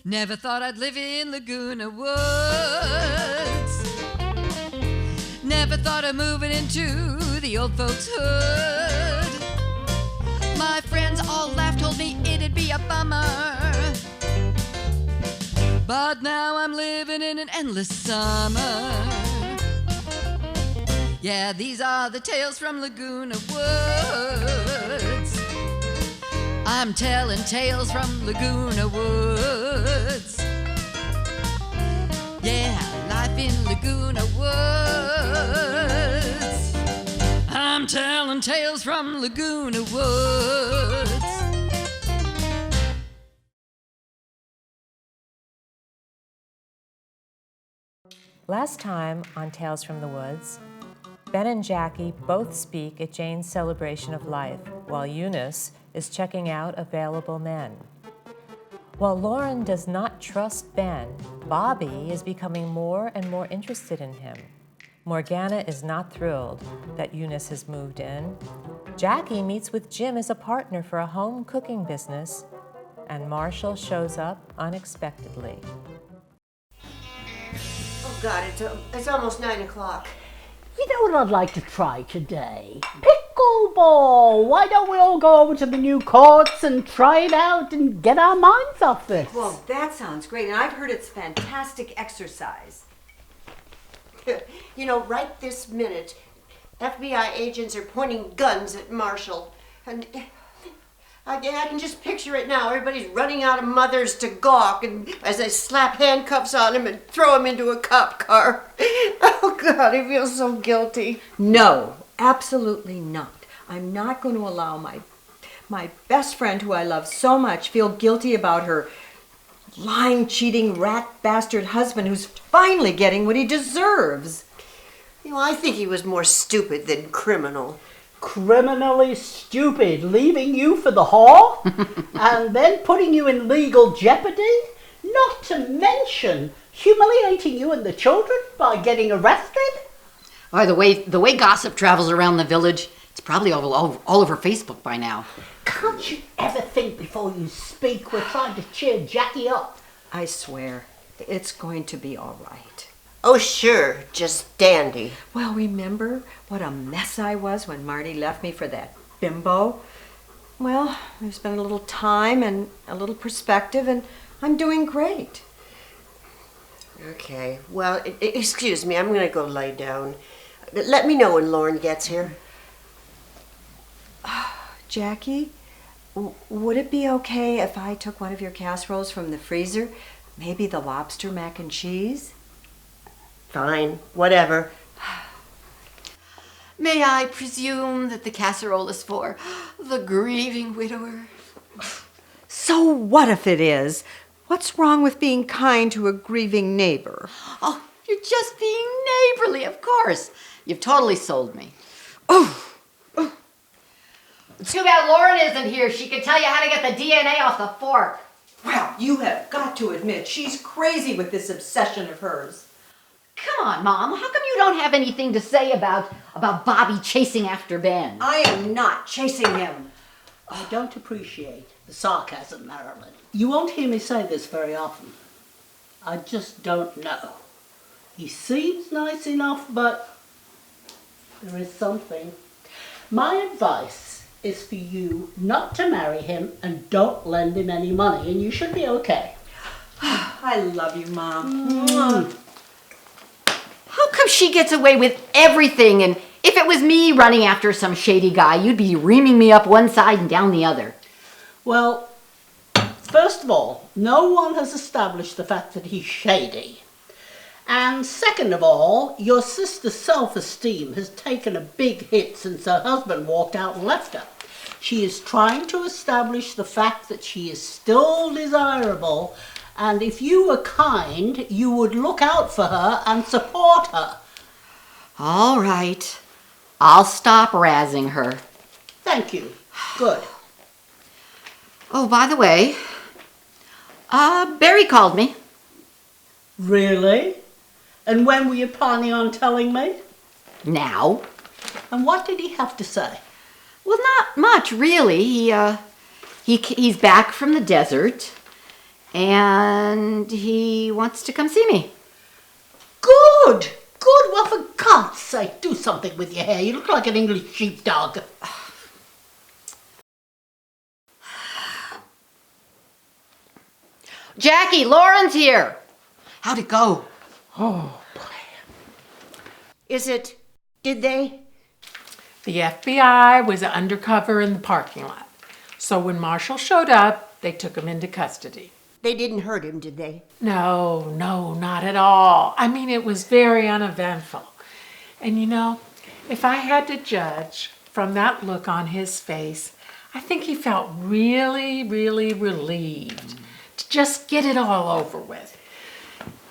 Never thought I'd live in Laguna Woods. Never thought of moving into the old folks' hood. My friends all laughed, told me it'd be a bummer. But now I'm living in an endless summer. Yeah, these are the tales from Laguna Woods. I'm telling tales from Laguna Woods. Yeah, life in Laguna Woods. I'm telling tales from Laguna Woods. Last time on Tales from the Woods, Ben and Jackie both speak at Jane's celebration of life, while Eunice is checking out available men. While Lauren does not trust Ben, Bobby is becoming more and more interested in him. Morgana is not thrilled that Eunice has moved in. Jackie meets with Jim as a partner for a home cooking business, and Marshall shows up unexpectedly. Oh God, it's almost 9 o'clock. You know what I'd like to try today? Pickleball! Why don't we all go over to the new courts and try it out and get our minds off this? Well, that sounds great, and I've heard it's fantastic exercise. You know, right this minute, FBI agents are pointing guns at Marshall, and I can just picture it now. Everybody's running out of mothers to gawk, and as they slap handcuffs on him and throw him into a cop car. Oh God, I feel so guilty. No, absolutely not. I'm not going to allow my best friend, who I love so much, feel guilty about her lying, cheating, rat bastard husband who's finally getting what he deserves. You know, I think he was more stupid than criminal. Criminally stupid, leaving you for the whore and then putting you in legal jeopardy, not to mention humiliating you and the children by getting arrested. Oh, the way gossip travels around the village, it's probably all over Facebook by now. Can't you ever think before you speak? We're trying to cheer Jackie up. I swear, it's going to be all right. Oh, sure, just dandy. Well, remember what a mess I was when Marty left me for that bimbo? Well, there's been a little time and a little perspective, and I'm doing great. Okay, well, excuse me, I'm going to go lie down. Let me know when Lauren gets here. Jackie, would it be okay if I took one of your casseroles from the freezer? Maybe the lobster mac and cheese? Fine, whatever. May I presume that the casserole is for the grieving widower? So what if it is? What's wrong with being kind to a grieving neighbor? Oh, you're just being neighborly, of course. You've totally sold me. Oh! It's too bad Lauren isn't here. She could tell you how to get the DNA off the fork. Well, you have got to admit, she's crazy with this obsession of hers. Come on, Mom. How come you don't have anything to say about Bobby chasing after Ben? I am not chasing him. I don't appreciate the sarcasm, Marilyn. You won't hear me say this very often. I just don't know. He seems nice enough, but there is something. My advice is for you not to marry him and don't lend him any money, and you should be okay. I love you, Mom. How come she gets away with everything, and if it was me running after some shady guy, you'd be reaming me up one side and down the other? Well, first of all, no one has established the fact that he's shady. And second of all, your sister's self-esteem has taken a big hit since her husband walked out and left her. She is trying to establish the fact that she is still desirable, and if you were kind, you would look out for her and support her. All right. I'll stop razzing her. Thank you. Good. Oh, by the way, Barry called me. Really? And when were you planning on telling me? Now. And what did he have to say? Well, not much, really. He's back from the desert, And he wants to come see me. Good. Good. Well, for God's sake, do something with your hair. You look like an English sheepdog. Jackie, Lauren's here. How'd it go? Oh, boy. Did they? The FBI was undercover in the parking lot. So when Marshall showed up, they took him into custody. They didn't hurt him, did they? No, not at all. I mean, it was very uneventful. And you know, if I had to judge from that look on his face, I think he felt really, really relieved to just get it all over with.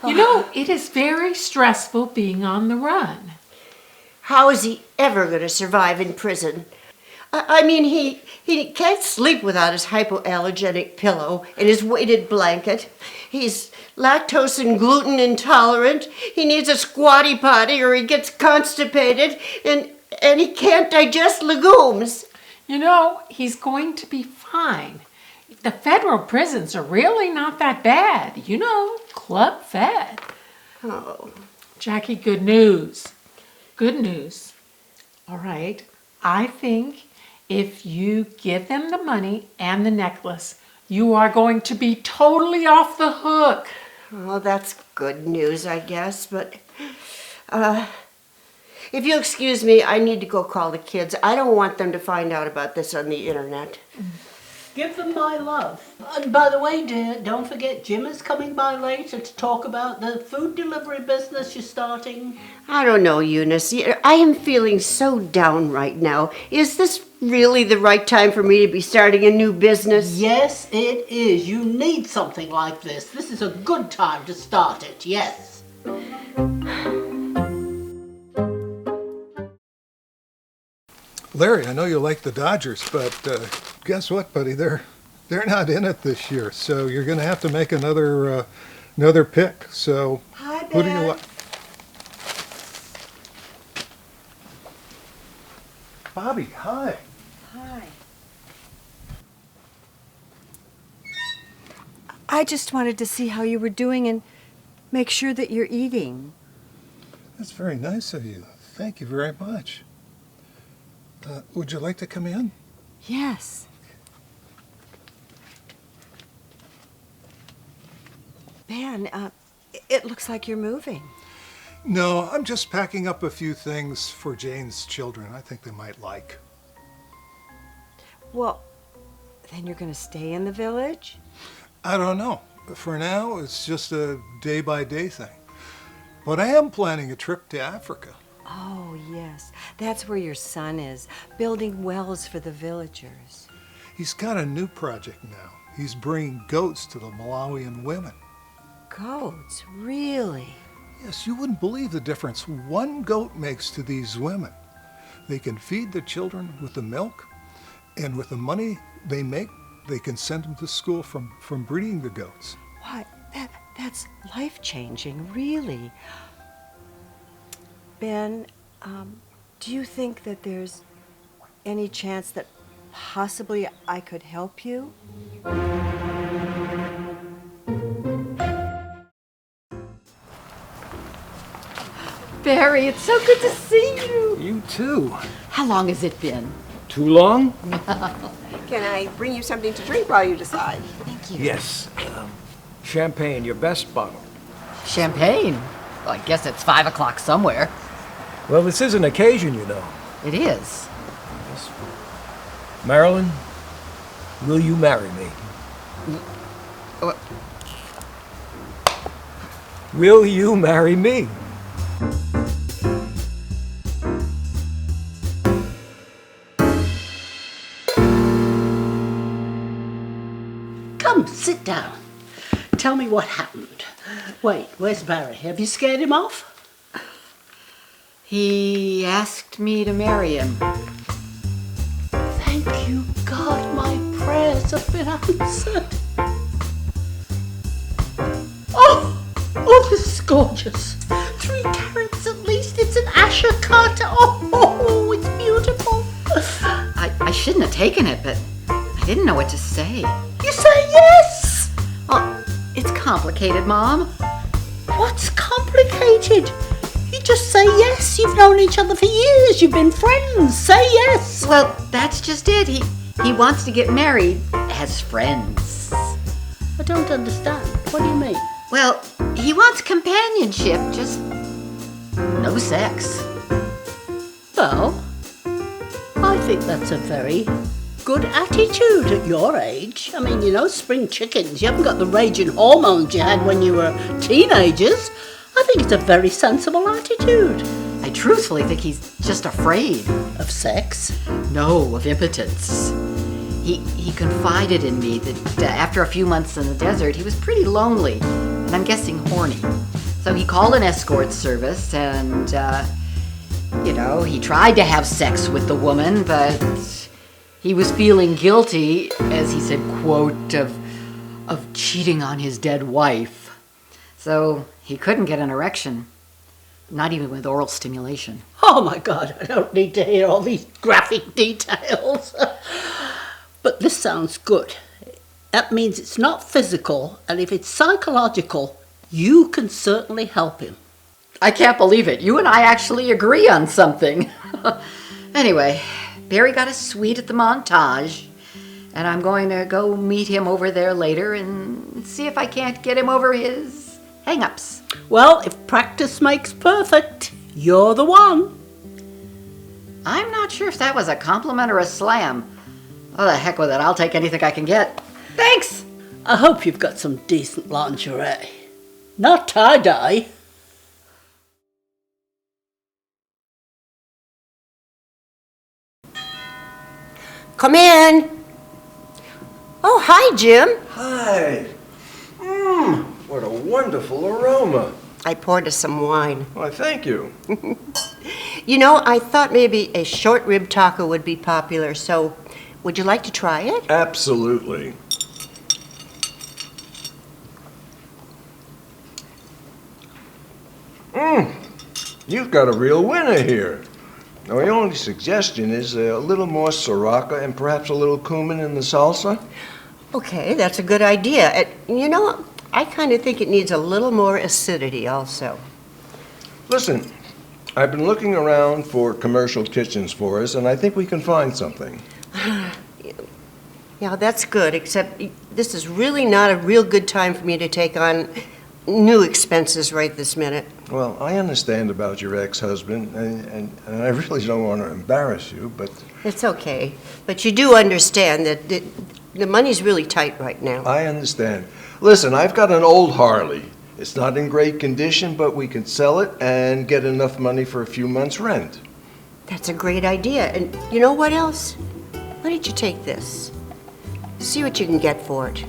You know, it is very stressful being on the run. How is he ever going to survive in prison? I mean, he can't sleep without his hypoallergenic pillow and his weighted blanket. He's lactose and gluten intolerant. He needs a squatty potty or he gets constipated, and he can't digest legumes. You know, he's going to be fine. The federal prisons are really not that bad. You know, club fed. Oh. Jackie, good news. Good news. All right, I think if you give them the money and the necklace, you are going to be totally off the hook. Well, that's good news, I guess, but if you'll excuse me, I need to go call the kids. I don't want them to find out about this on the internet. Give them my love. And by the way, dear, don't forget Jim is coming by later to talk about the food delivery business you're starting. I don't know, Eunice. I am feeling so down right now. Is this really the right time for me to be starting a new business? Yes, it is. You need something like this. This is a good time to start it, yes. Larry, I know you like the Dodgers, but guess what, buddy? They're not in it this year, so you're going to have to make another pick. So, Hi, who do you Ben. like? Bobby, hi. Hi. I just wanted to see how you were doing and make sure that you're eating. That's very nice of you. Thank you very much. Would you like to come in? Yes. Ben, it looks like you're moving. No, I'm just packing up a few things for Jane's children. I think they might like. Well, then you're going to stay in the village? I don't know. For now, it's just a day-by-day thing. But I am planning a trip to Africa. Oh, yes. That's where your son is, building wells for the villagers. He's got a new project now. He's bringing goats to the Malawian women. Goats? Really? Yes, you wouldn't believe the difference one goat makes to these women. They can feed their children with the milk, and with the money they make, they can send them to school from breeding the goats. What? That's life-changing, really. Ben, do you think that there's any chance that possibly I could help you? Barry, it's so good to see you. You too. How long has it been? Too long? Can I bring you something to drink while you decide? Thank you. Yes. Champagne, your best bottle. Champagne? Well, I guess it's 5 o'clock somewhere. Well, this is an occasion, you know. It is. Yes. Marilyn, will you marry me? What? Will you marry me? Come, sit down. Tell me what happened. Wait, where's Barry? Have you scared him off? He asked me to marry him. Thank you, God, my prayers have been answered. Oh, this is gorgeous. 3 carats at least. It's an Asher Carter. Oh, it's beautiful. I shouldn't have taken it, but I didn't know what to say. You say yes. Well, It's complicated, Mom. What's complicated? You just say yes. You've known each other for years. You've been friends. Say yes. Well, that's just it. He wants to get married as friends. I don't understand. What do you mean? Well, he wants companionship, just no sex. Well, I think that's a very good attitude at your age. I mean, you know, spring chickens. You haven't got the raging hormones you had when you were teenagers. I think it's a very sensible attitude. I truthfully think he's just afraid. Of sex? No, of impotence. He confided in me that after a few months in the desert, he was pretty lonely, and I'm guessing horny. So he called an escort service, and, he tried to have sex with the woman, but he was feeling guilty, as he said, quote, of cheating on his dead wife. So he couldn't get an erection, not even with oral stimulation. Oh my God, I don't need to hear all these graphic details. But this sounds good. That means it's not physical, and if it's psychological, you can certainly help him. I can't believe it. You and I actually agree on something. Anyway, Barry got a suite at the Montage, and I'm going to go meet him over there later and see if I can't get him over his hang-ups. Well, if practice makes perfect, you're the one. I'm not sure if that was a compliment or a slam. Oh, the heck with it. I'll take anything I can get. Thanks! I hope you've got some decent lingerie. Not tie-dye. Come in. Oh, hi, Jim. Hi. What a wonderful aroma. I poured us some wine. Why, thank you. You know, I thought maybe a short rib taco would be popular, so would you like to try it? Absolutely. You've got a real winner here. Now, my only suggestion is a little more Sriracha and perhaps a little cumin in the salsa. Okay, that's a good idea. You know, I kind of think it needs a little more acidity also. Listen, I've been looking around for commercial kitchens for us, and I think we can find something. Yeah, that's good, except this is really not a real good time for me to take on new expenses right this minute. Well, I understand about your ex-husband, and I really don't want to embarrass you, but... It's okay, but you do understand that the money's really tight right now. I understand. Listen, I've got an old Harley. It's not in great condition, but we can sell it and get enough money for a few months' rent. That's a great idea. And you know what else? Why don't you take this? See what you can get for it.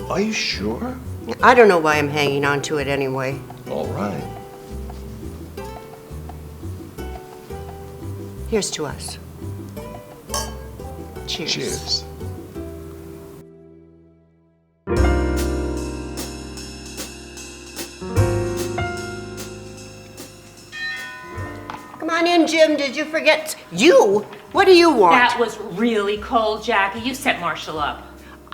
Are you sure? I don't know why I'm hanging on to it anyway. All right. Here's to us. Cheers. Cheers. Come on in, Jim. Did you forget? You? What do you want? That was really cold, Jackie. You set Marshall up.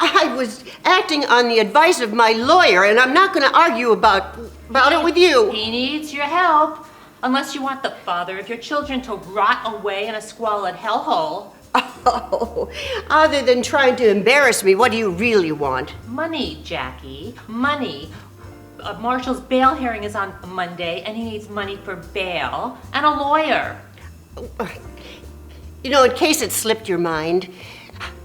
I was acting on the advice of my lawyer, and I'm not going to argue about it with you. He needs your help. Unless you want the father of your children to rot away in a squalid hellhole. Oh, other than trying to embarrass me, what do you really want? Money, Jackie. Money. Marshall's bail hearing is on Monday, and he needs money for bail and a lawyer. You know, in case it slipped your mind,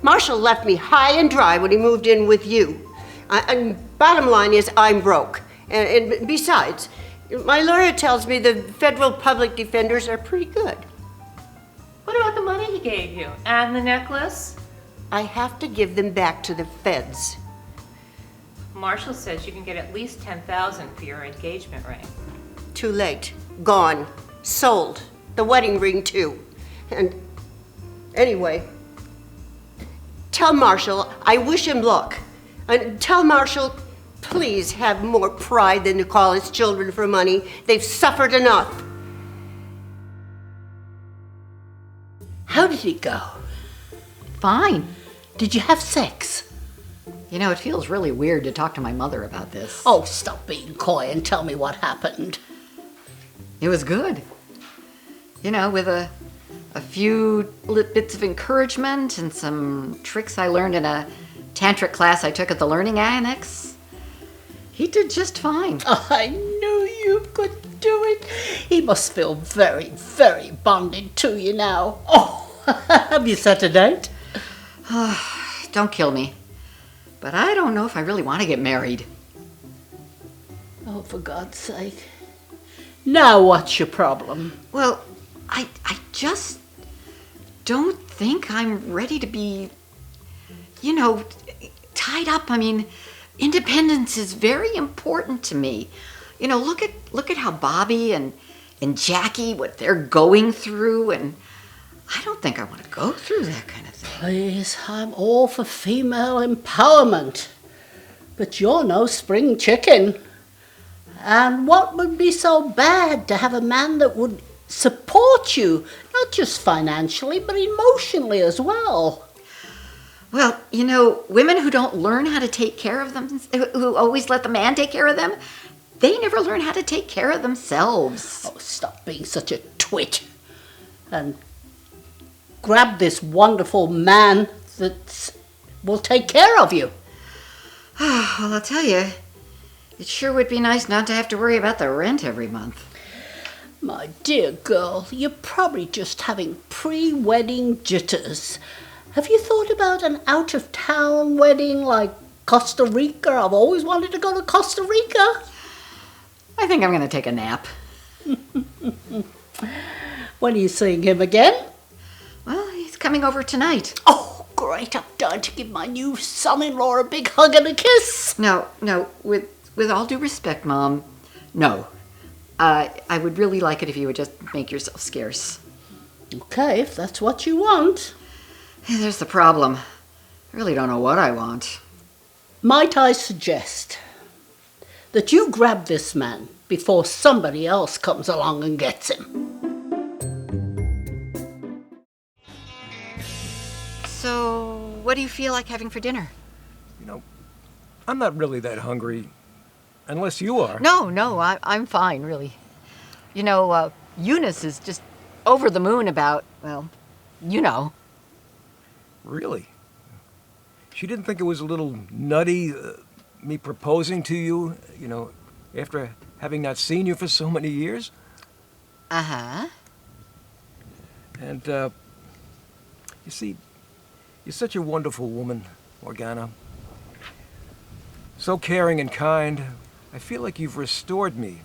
Marshall left me high and dry when he moved in with you. And bottom line is, I'm broke. And besides, my lawyer tells me the federal public defenders are pretty good. What about the money he gave you? And the necklace? I have to give them back to the feds. Marshall says you can get at least $10,000 for your engagement ring. Too late. Gone. Sold. The wedding ring, too. And anyway, tell Marshall I wish him luck. And tell Marshall, please have more pride than to call his children for money. They've suffered enough. How did it go? Fine. Did you have sex? You know, it feels really weird to talk to my mother about this. Oh, stop being coy and tell me what happened. It was good. You know, with a few bits of encouragement and some tricks I learned in a tantric class I took at the Learning Annex, he did just fine. I knew you could do it. He must feel very, very bonded to you now. Oh, have you set a date? Don't kill me. But I don't know if I really want to get married. Oh, for God's sake. Now what's your problem? Well, I just don't think I'm ready to be, you know, tied up. I mean, independence is very important to me. You know, look at how Bobby and Jackie, what they're going through, and I don't think I want to go through that kind of thing. Please, I'm all for female empowerment. But you're no spring chicken. And what would be so bad to have a man that would support you, not just financially, but emotionally as well? Well, you know, women who don't learn how to take care of them, who always let the man take care of them, they never learn how to take care of themselves. Oh, stop being such a twit. And grab this wonderful man that will take care of you. Well, I'll tell you, it sure would be nice not to have to worry about the rent every month. My dear girl, you're probably just having pre-wedding jitters. Have you thought about an out-of-town wedding like Costa Rica? I've always wanted to go to Costa Rica. I think I'm going to take a nap. When are you seeing him again? Well, he's coming over tonight. Oh, great. I'm dying to give my new son-in-law a big hug and a kiss. No, with all due respect, Mom, no. I would really like it if you would just make yourself scarce. Okay, if that's what you want. There's the problem. I really don't know what I want. Might I suggest that you grab this man before somebody else comes along and gets him? So, what do you feel like having for dinner? You know, I'm not really that hungry, unless you are. No, I'm fine, really. You know, Eunice is just over the moon about, well, you know. Really? She didn't think it was a little nutty, me proposing to you, you know, after having not seen you for so many years? Uh-huh. And, you see, you're such a wonderful woman, Morgana. So caring and kind. I feel like you've restored me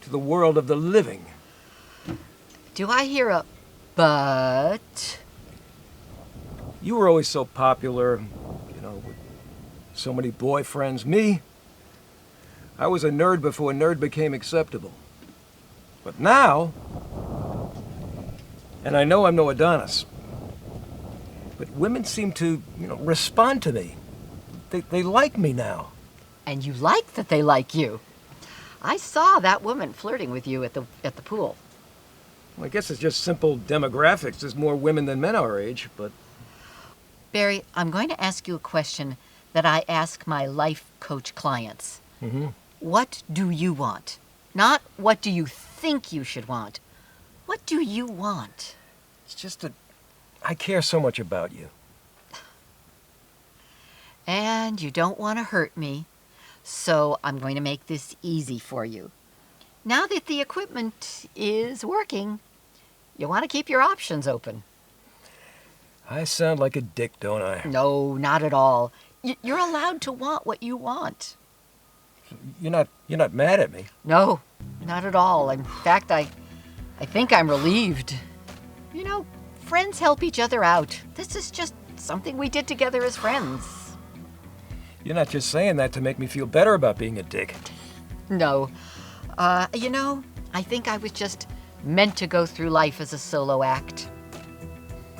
to the world of the living. Do I hear a but? You were always so popular, you know, with so many boyfriends. Me, I was a nerd before nerd became acceptable. But now, and I know I'm no Adonis, but women seem to, you know, respond to me. They like me now. And you like that they like you. I saw that woman flirting with you at the pool. Well, I guess it's just simple demographics. There's more women than men our age, but... Barry, I'm going to ask you a question that I ask my life coach clients. Mm-hmm. What do you want? Not what do you think you should want. What do you want? It's just that I care so much about you. And you don't want to hurt me, so I'm going to make this easy for you. Now that the equipment is working, you want to keep your options open. I sound like a dick, don't I? No, not at all. You're allowed to want what you want. You're not mad at me? No, not at all. In fact, I think I'm relieved. You know, friends help each other out. This is just something we did together as friends. You're not just saying that to make me feel better about being a dick. No. You know, I think I was just meant to go through life as a solo act.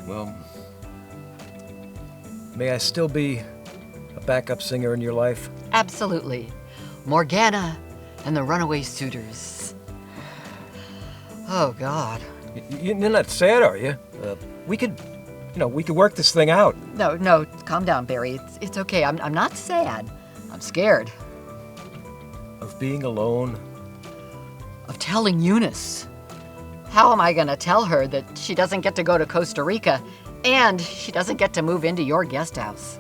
Well, may I still be a backup singer in your life? Absolutely. Morgana and the Runaway Suitors. Oh, God. You're not sad, are you? We could You know, we could work this thing out. No, calm down, Barry. It's okay. I'm not sad. I'm scared. Of being alone. Of telling Eunice. How am I going to tell her that she doesn't get to go to Costa Rica and she doesn't get to move into your guest house?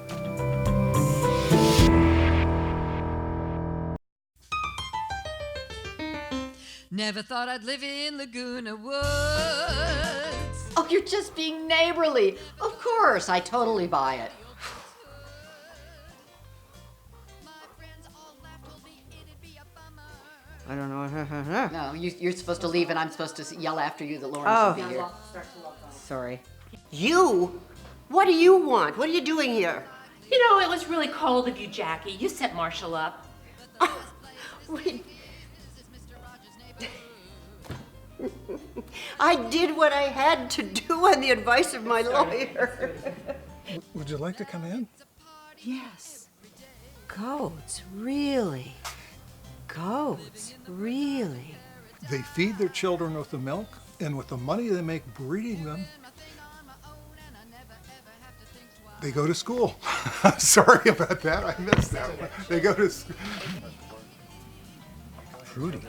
Never thought I'd live in Laguna Woods. Oh, you're just being neighborly. Of course, I totally buy it. I don't know. No, you're supposed to leave and I'm supposed to yell after you that Lauren Oh. should be here. Sorry. You? What do you want? What are you doing here? You know, it was really cold of you, Jackie. You set Marshall up. Wait. I did what I had to do on the advice of my lawyer. Would you like to come in? Yes. Goats, really? Goats, really? They feed their children with the milk, and with the money they make breeding them, they go to school. Sorry about that, I missed that one. They go to school. Fruity.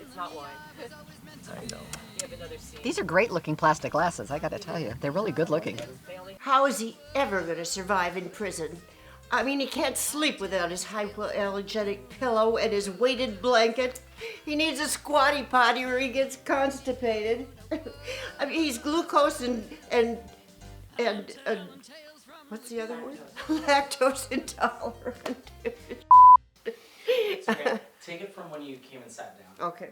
It's not wine. I know. These are great looking plastic glasses, I gotta tell you. They're really good looking. How is he ever going to survive in prison? I mean, he can't sleep without his hypoallergenic pillow and his weighted blanket. He needs a squatty potty or he gets constipated. I mean, he's glucose and what's the other word? Lactose intolerant. It's okay. Take it from when you came and sat down. Okay.